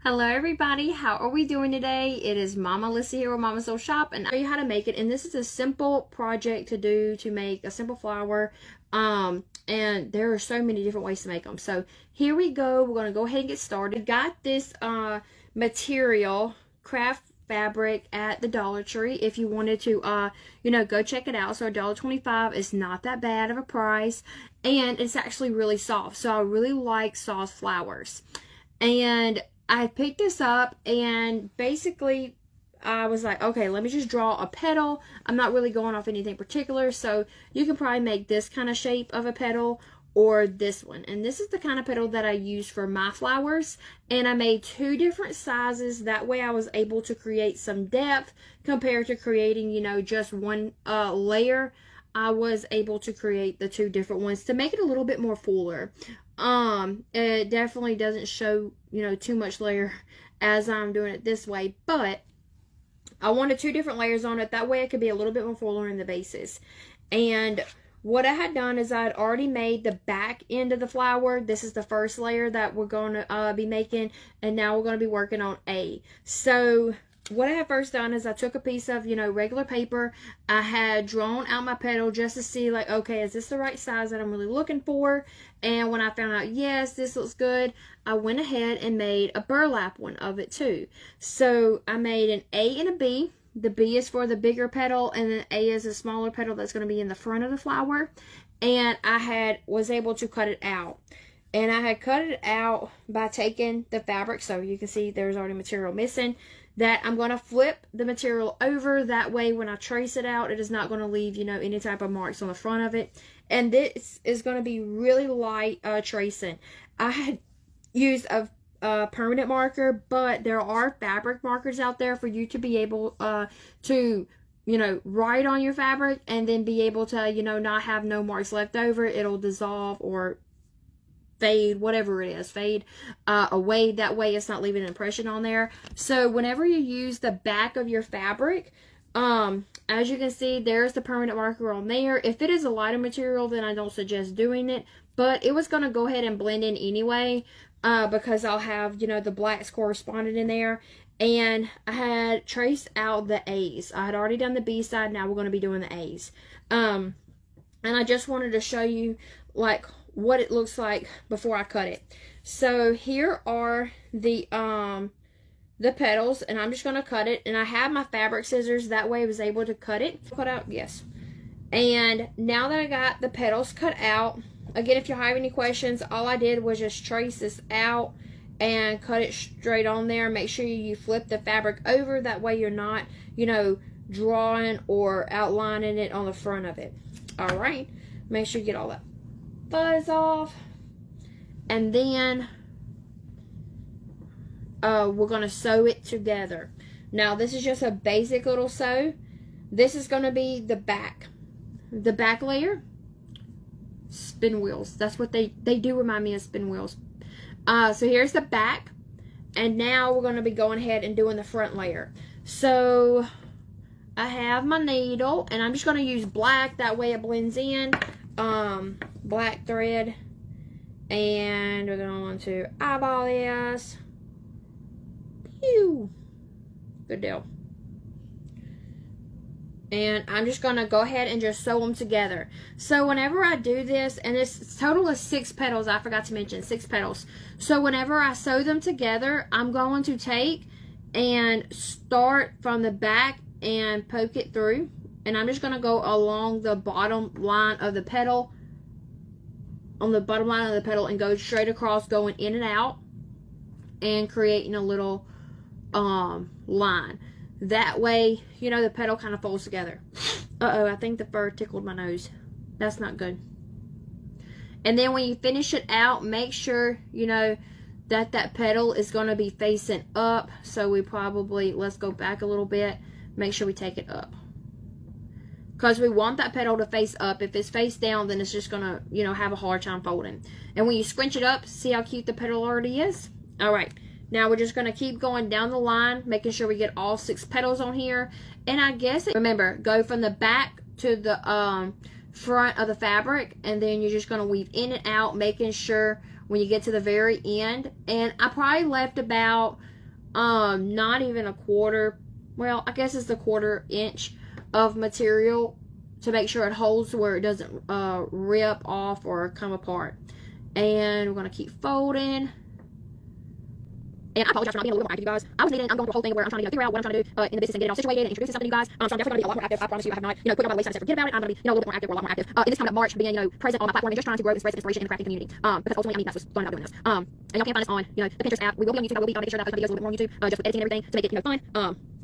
Hello everybody, how are we doing today? It is Mama Lissy here with Mama Soul Shop, and I'll show you how to make it. And this is a simple project to do to make a simple flower. And there are so many different ways to make them. So here we go. We're gonna go ahead and get started. Got this material, craft fabric, at the Dollar Tree. If you wanted to go check it out. So $1.25 is not that bad of a price, and it's actually really soft. So I really like soft flowers. And I picked this up, and basically I was like, okay, let me just draw a petal. I'm not really going off anything particular, so you can probably make this kind of shape of a petal or this one. And this is the kind of petal that I use for my flowers, and I made two different sizes. That way I was able to create some depth compared to creating, just one layer. I was able to create the two different ones to make it a little bit more fuller. It definitely doesn't show, too much layer as I'm doing it this way, but I wanted two different layers on it. That way it could be a little bit more fuller in the bases. And what I had done is I had already made the back end of the flower. This is the first layer that we're going to be making, and now we're going to be working on A. So what I had first done is I took a piece of, regular paper. I had drawn out my petal just to see, like, okay, is this the right size that I'm really looking for? And when I found out, yes, this looks good, I went ahead and made a burlap one of it too. So I made an A and a B. The B is for the bigger petal, and then A is a smaller petal that's going to be in the front of the flower. And I was able to cut it out. And I had cut it out by taking the fabric, so you can see there's already material missing, that I'm going to flip the material over. That way when I trace it out, it is not going to leave, any type of marks on the front of it. And this is going to be really light tracing. I had used a permanent marker, but there are fabric markers out there for you to be able to write on your fabric and then be able to, not have no marks left over. It'll dissolve or fade, whatever it is, fade away. That way it's not leaving an impression on there. So whenever you use the back of your fabric, as you can see, there's the permanent marker on there. If it is a lighter material, then I don't suggest doing it, but it was going to go ahead and blend in anyway, because I'll have, the blacks corresponding in there. And I had traced out the A's. I had already done the B side. Now we're going to be doing the A's. And I just wanted to show you, like, what it looks like before I cut it. So here are the petals, and I'm just going to cut it. And I have my fabric scissors, that way I was able to cut it. Cut out, yes. And now that I got the petals cut out, again, if you have any questions, all I did was just trace this out and cut it straight on there. Make sure you flip the fabric over, that way you're not, drawing or outlining it on the front of it. All right, make sure you get all that fuzz off, and then we're going to sew it together. Now this is just a basic little sew. This is going to be the back layer. Spin wheels, that's what they do remind me of, spin wheels. So here's the back, and now we're going to be going ahead and doing the front layer. So I have my needle, and I'm just going to use black, that way it blends in. Black thread, and we're going to eyeball this. Pew! Good deal. And I'm just going to go ahead and just sew them together. So whenever I do this, and this total is 6 petals, I forgot to mention 6 petals. So whenever I sew them together, I'm going to take and start from the back and poke it through. And I'm just going to go along the bottom line of the petal, and go straight across, going in and out, and creating a little line. That way, the petal kind of folds together. Uh-oh, I think the fur tickled my nose. That's not good. And then when you finish it out, make sure, that petal is going to be facing up. So we probably, let's go back a little bit, make sure we take it up, because we want that petal to face up. If it's face down, then it's just going to, have a hard time folding. And when you scrunch it up, see how cute the petal already is? All right. Now we're just going to keep going down the line, making sure we get all 6 petals on here. And I guess, remember, go from the back to the front of the fabric, and then you're just going to weave in and out, making sure when you get to the very end. And I probably left about not even a quarter, well, I guess it's the 1/4 inch of material to make sure it holds where it doesn't rip off or come apart. And we're going to keep folding. And I apologize for not being a little more active, you guys. I'm going through the whole thing where I'm trying to figure out what I'm trying to do in the business and get it all situated and introduce something to you guys. So I'm definitely going to be a lot more active. I promise you, I have not, put it on my wayside and forget about it. I'm going to be, a little bit more active or a lot more active. In this time of March, being, present on my platform and just trying to grow and spread some inspiration in the crafting community. Because ultimately, that's what's fun about doing this. And y'all can find us on, the Pinterest app. We will be on YouTube. I will be making sure that I post videos a little bit more on YouTube, just with editing and everything to make it, fun.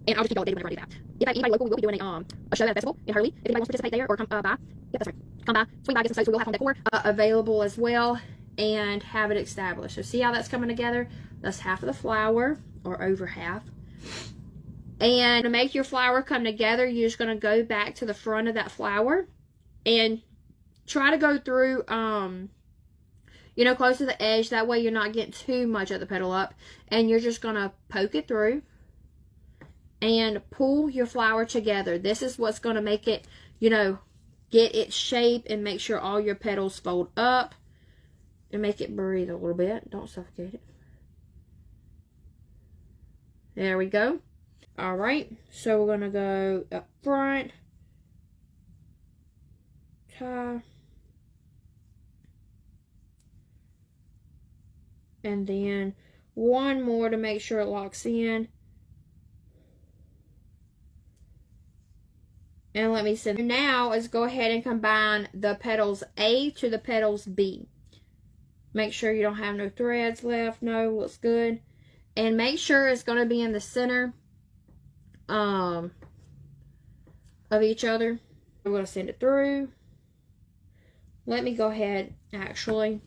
And I'll just keep y'all updated whenever I do that. If anybody local, we will be doing a show at a festival in Hurley. If anybody wants to participate there or come by, yeah, that's right. Come by, swing by, get some soaps. We will have home decor available as well and have it established. So see how that's coming together? That's half of the flower, or over half. And to make your flower come together, you're just going to go back to the front of that flower and try to go through, close to the edge. That way you're not getting too much of the petal up. And you're just going to poke it through and pull your flower together. This is what's going to make it, get its shape and make sure all your petals fold up and make it breathe a little bit. Don't suffocate it. There we go. All right, so we're gonna go up front, tie, and then one more to make sure it locks in. And let me send. Now is go ahead and combine the petals A to the petals B. Make sure you don't have no threads left. No, looks good. And make sure it's going to be in the center of each other. We're going to send it through. Let me go ahead, actually,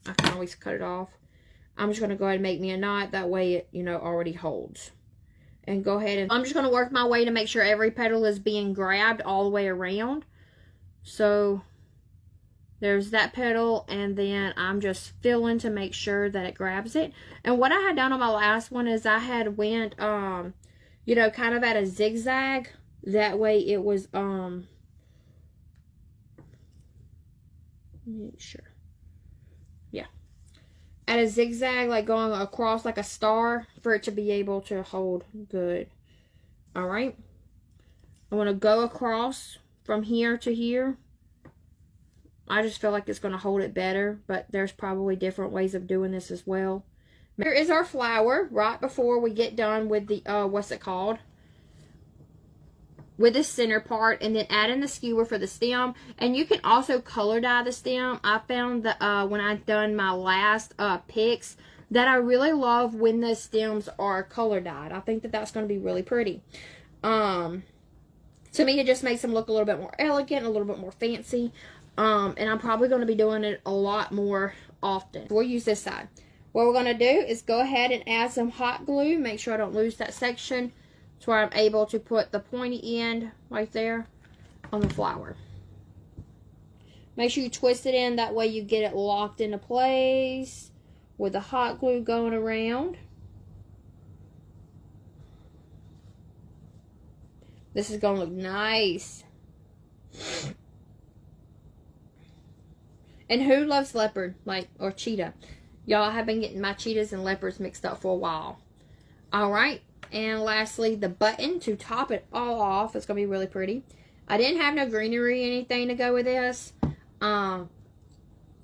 I can always cut it off. I'm just going to go ahead and make me a knot. That way it, already holds. And go ahead and I'm just going to work my way to make sure every petal is being grabbed all the way around. So there's that petal, and then I'm just filling to make sure that it grabs it. And what I had done on my last one is I had went, kind of at a zigzag. That way it was, make sure. Yeah. At a zigzag, like going across like a star for it to be able to hold good. All right. I want to go across from here to here. I just feel like it's going to hold it better, but there's probably different ways of doing this as well. Here is our flower right before we get done with the, what's it called? With the center part, and then add in the skewer for the stem. And you can also color dye the stem. I found that when I've done my last picks that I really love when the stems are color dyed. I think that that's going to be really pretty. To me, it just makes them look a little bit more elegant, a little bit more fancy. And I'm probably going to be doing it a lot more often. We'll use this side. What we're going to do is go ahead and add some hot glue. Make sure I don't lose that section to where I'm able to put the pointy end right there on the flower. Make sure you twist it in. That way you get it locked into place with the hot glue going around. This is going to look nice. And who loves leopard, or cheetah? Y'all have been getting my cheetahs and leopards mixed up for a while. Alright, and lastly, the button to top it all off. It's going to be really pretty. I didn't have no greenery or anything to go with this. I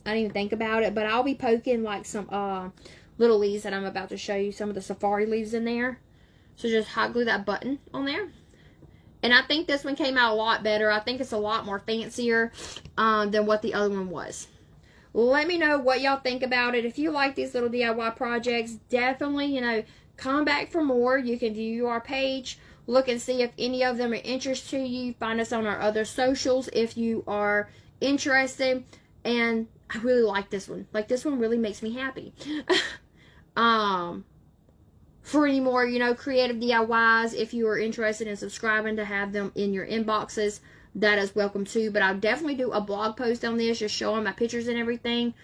didn't even think about it, but I'll be poking like some little leaves that I'm about to show you. Some of the safari leaves in there. So just hot glue that button on there. And I think this one came out a lot better. I think it's a lot more fancier than what the other one was. Let me know what y'all think about it. If you like these little DIY projects, definitely, come back for more. You can view our page, look and see if any of them are interest to you. Find us on our other socials if you are interested. And I really like this one. This one really makes me happy. For any more, creative DIYs, if you are interested in subscribing to have them in your inboxes, that is welcome too. But I'll definitely do a blog post on this, just showing my pictures and everything.